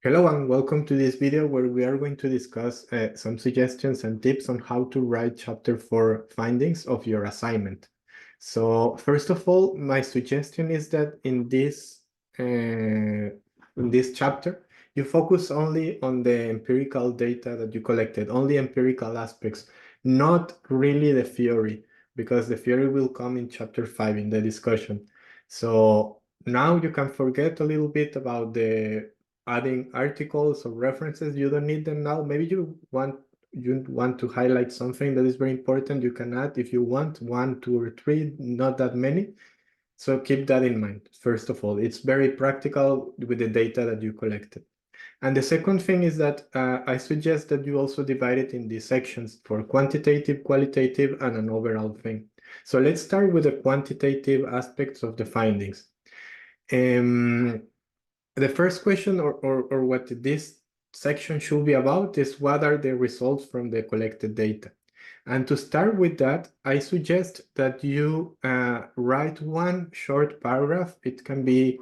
Hello and welcome to this video where we are going to discuss some suggestions and tips on how to write chapter 4 findings of your assignment. So first of all, my suggestion is that in this chapter, you focus only on the empirical data that you collected, only empirical aspects, not really the theory, because the theory will come in chapter 5 in the discussion. So now you can forget a little bit about the adding articles or references. You don't need them now. Maybe you want to highlight something that is very important. You can add if you want 1, 2, or 3, not that many. So keep that in mind. First of all, it's very practical with the data that you collected. And the second thing is that I suggest that you also divide it in these sections for quantitative, qualitative, and an overall thing. So let's start with the quantitative aspects of the findings. The first question or what this section should be about is what are the results from the collected data. And to start with that, I suggest that you write one short paragraph. It can be,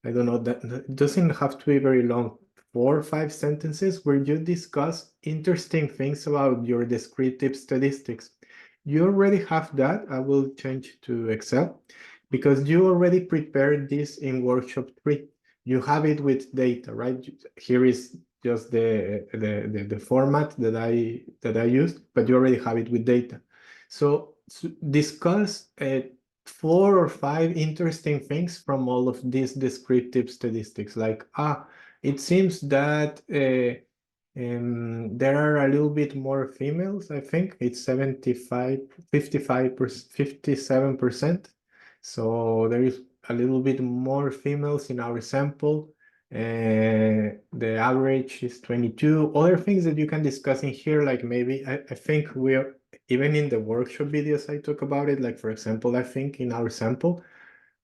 I don't know, that it doesn't have to be very long, 4 or 5 sentences where you discuss interesting things about your descriptive statistics. You already have that. I will change to Excel because you already prepared this in workshop 3. You have it with data, right? Here is just the format that I used, but you already have it with data. So discuss 4 or 5 interesting things from all of these descriptive statistics. Like, it seems that there are a little bit more females. I think it's 75, 55%, 57%. So there is a little bit more females in our sample. The average is 22. Other things that you can discuss in here, like maybe I think we're even in the workshop videos I talk about it. Like for example, I think in our sample,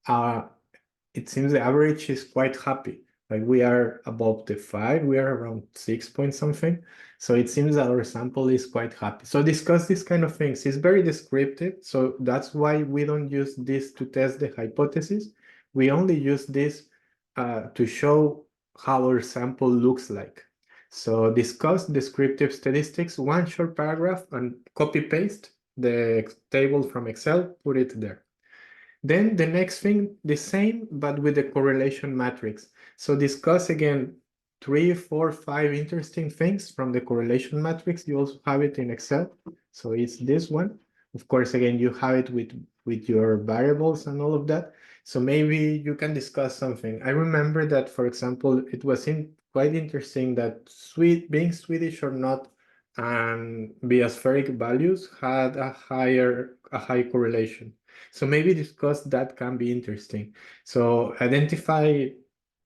it seems the average is quite happy. Like we are above the 5, we are around 6 point something. So it seems that our sample is quite happy. So discuss these kind of things. It's very descriptive. So that's why we don't use this to test the hypothesis. We only use this to show how our sample looks like. So discuss descriptive statistics, one short paragraph, and copy paste the table from Excel, put it there. Then the next thing, the same, but with the correlation matrix. So discuss again 3, 4, 5 interesting things from the correlation matrix. You also have it in Excel. So it's this one. Of course, again, you have it with your variables and all of that. So maybe you can discuss something. I remember that, for example, it was quite interesting that being Swedish or not and biospheric values had a high correlation. So maybe discuss that can be interesting. So identify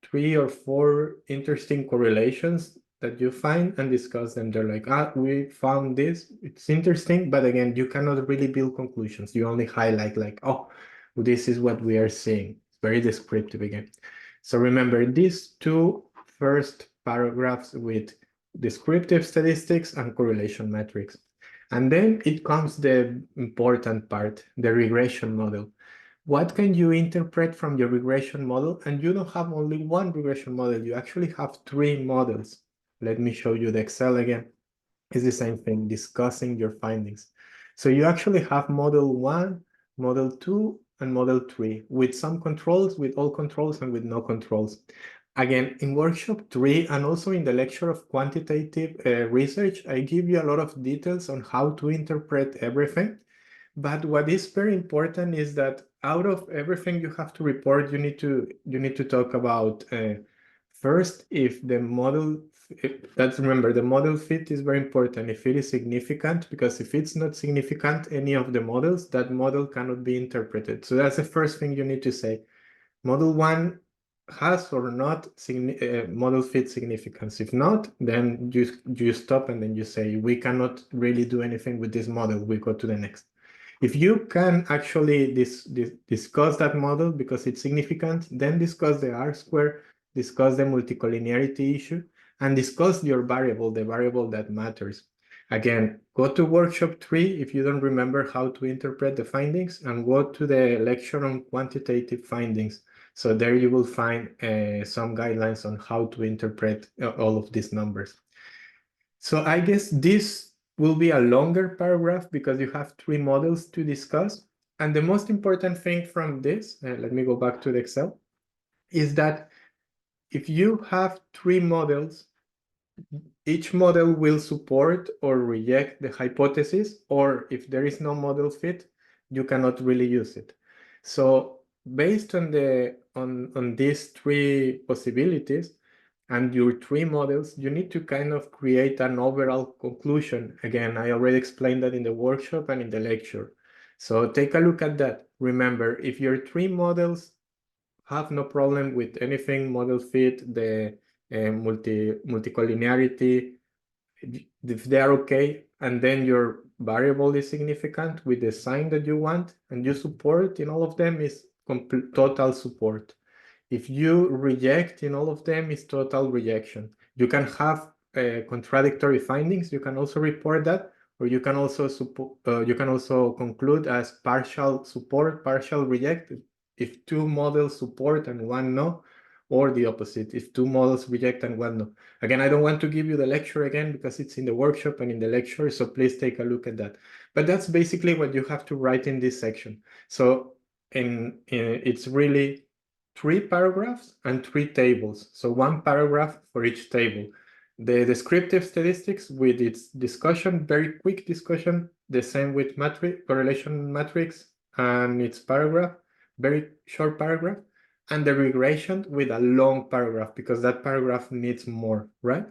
3 or 4 interesting correlations that you find and discuss them. They're like, we found this, it's interesting, but again, you cannot really build conclusions. You only highlight like, this is what we are seeing. It's very descriptive again. So remember these 2 first paragraphs with descriptive statistics and correlation metrics. And then it comes the important part, the regression model. What can you interpret from your regression model? And you don't have only one regression model, you actually have 3 models. Let me show you the Excel again. It's the same thing, discussing your findings. So you actually have model 1, model 2, and model 3 with some controls, with all controls, and with no controls. Again, in workshop 3 and also in the lecture of quantitative research, I give you a lot of details on how to interpret everything. But what is very important is that out of everything you have to report, you need to talk about first if the model. Remember, the model fit is very important. If it is significant, because if it's not significant, any of the models, that model cannot be interpreted. So that's the first thing you need to say. Model 1 has or not model fit significance. If not, then you stop and then you say, we cannot really do anything with this model. We go to the next. If you can actually discuss that model because it's significant, then discuss the R-square, discuss the multicollinearity issue, and discuss your variable, the variable that matters. Again, go to workshop 3 if you don't remember how to interpret the findings, and go to the lecture on quantitative findings. So there you will find some guidelines on how to interpret all of these numbers. So I guess this will be a longer paragraph because you have 3 models to discuss. And the most important thing from this, let me go back to the Excel, is that if you have 3 models, each model will support or reject the hypothesis, or if there is no model fit, you cannot really use it. So based on these 3 possibilities and your 3 models, you need to kind of create an overall conclusion. Again, I already explained that in the workshop and in the lecture. So take a look at that. Remember, if your 3 models have no problem with anything, model fit, the multicollinearity, if they are okay, and then your variable is significant with the sign that you want, and you support in all of them, is total support. If you reject in all of them, is total rejection. You can have contradictory findings. You can also report that, or you can also conclude as partial support, partial reject. If 2 models support and 1 no, or the opposite, if 2 models reject and 1 no. Again, I don't want to give you the lecture again because it's in the workshop and in the lecture, so please take a look at that. But that's basically what you have to write in this section. So it's really 3 paragraphs and 3 tables. So 1 paragraph for each table. The descriptive statistics with its discussion, very quick discussion, the same with correlation matrix and its paragraph, very short paragraph, and the regression with a long paragraph because that paragraph needs more, right?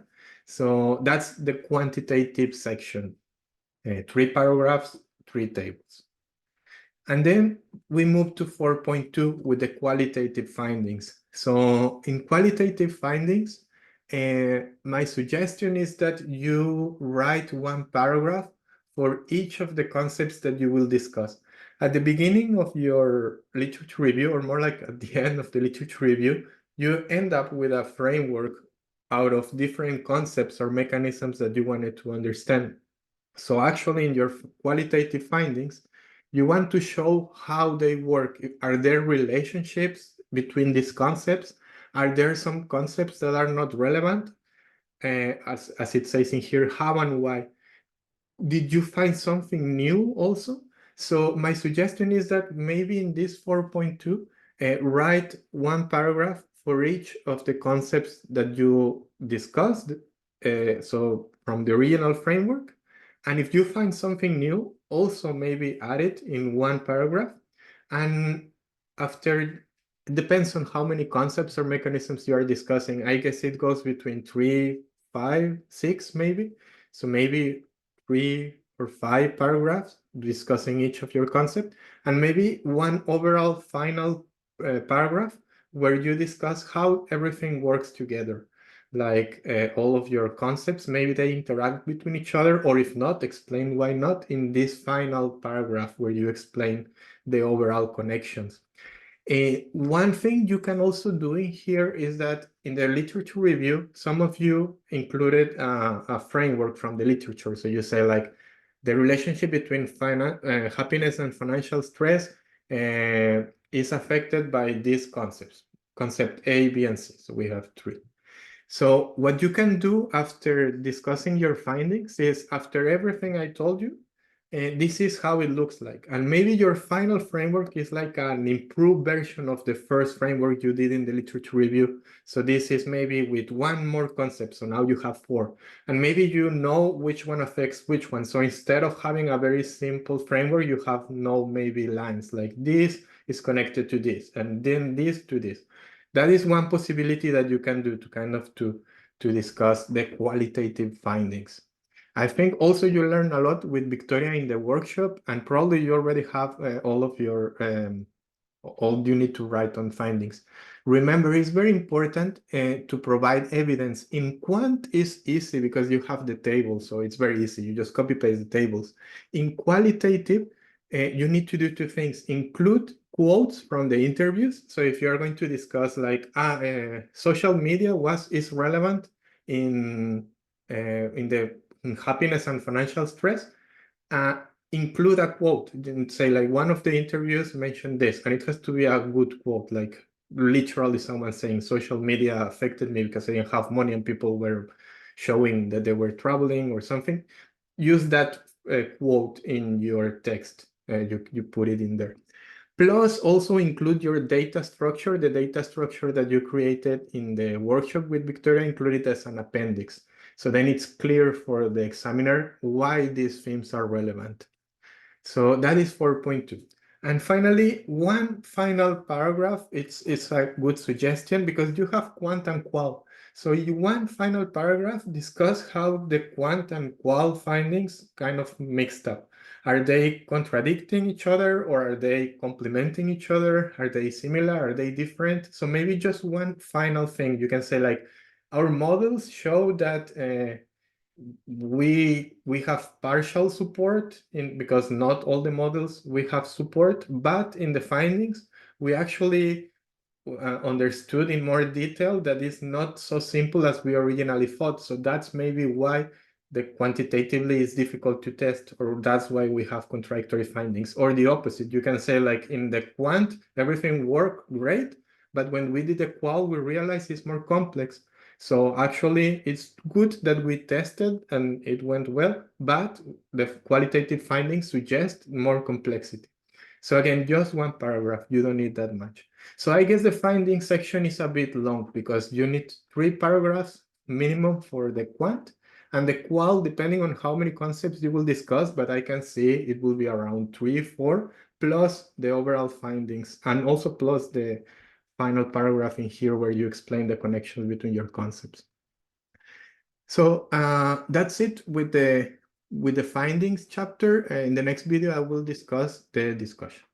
So that's the quantitative section. 3 paragraphs, 3 tables. And then we move to 4.2 with the qualitative findings. So in qualitative findings, my suggestion is that you write 1 paragraph for each of the concepts that you will discuss. At the beginning of your literature review, or more like at the end of the literature review, you end up with a framework out of different concepts or mechanisms that you wanted to understand. So actually in your qualitative findings, you want to show how they work. Are there relationships between these concepts? Are there some concepts that are not relevant? As it says in here, how and why? Did you find something new also? So my suggestion is that maybe in this 4.2, write 1 paragraph for each of the concepts that you discussed. So from the original framework. And if you find something new, also maybe add it in 1 paragraph. And after, it depends on how many concepts or mechanisms you are discussing. I guess it goes between 3, 5, 6 maybe. So maybe 3 or 5 paragraphs discussing each of your concept, and maybe 1 overall final paragraph where you discuss how everything works together. Like all of your concepts, maybe they interact between each other, or if not, explain why not in this final paragraph where you explain the overall connections. One thing you can also do in here is that in the literature review, some of you included a framework from the literature. So you say like the relationship between happiness and financial stress is affected by these concepts, concept A, B, and C. So we have 3. So what you can do after discussing your findings is, after everything I told you, this is how it looks like. And maybe your final framework is like an improved version of the first framework you did in the literature review. So this is maybe with 1 more concept. So now you have 4. And maybe you know which one affects which one. So instead of having a very simple framework, you have no maybe lines like this is connected to this, and then this to this. That is one possibility that you can do to kind of to discuss the qualitative findings. I think also you learn a lot with Victoria in the workshop, and probably you already have all of your all you need to write on findings. Remember, it's very important to provide evidence. In quant is easy because you have the table, so it's very easy. You just copy paste the tables. In qualitative, you need to do 2 things: include quotes from the interviews. So if you're going to discuss like social media is relevant in happiness and financial stress, include a quote. Say like one of the interviews mentioned this, and it has to be a good quote, like literally someone saying social media affected me because I didn't have money and people were showing that they were traveling or something, use that quote in your text. You put it in there. Plus, also include your data structure, the data structure that you created in the workshop with Victoria, include it as an appendix. So then it's clear for the examiner why these themes are relevant. So that is 4.2. And finally, one final paragraph, it's a good suggestion because you have quant and qual. So you one final paragraph discuss how the quant and qual findings kind of mixed up. Are they contradicting each other or are they complementing each other? Are they similar? Are they different? So maybe just one final thing. You can say like, our models show that we have partial support in because not all the models we have support, but in the findings we actually understood in more detail that it's not so simple as we originally thought. So that's maybe why the quantitatively is difficult to test, or that's why we have contradictory findings. Or the opposite, you can say like in the quant everything worked great, but when we did the qual we realized it's more complex. So actually it's good that we tested and it went well, but the qualitative findings suggest more complexity. So again, just one paragraph, you don't need that much. So I guess the finding section is a bit long because you need 3 paragraphs minimum for the quant, and the qual, depending on how many concepts you will discuss, but I can see it will be around 3, 4, plus the overall findings, and also plus the final paragraph in here where you explain the connection between your concepts. So that's it with the findings chapter. In the next video, I will discuss the discussion.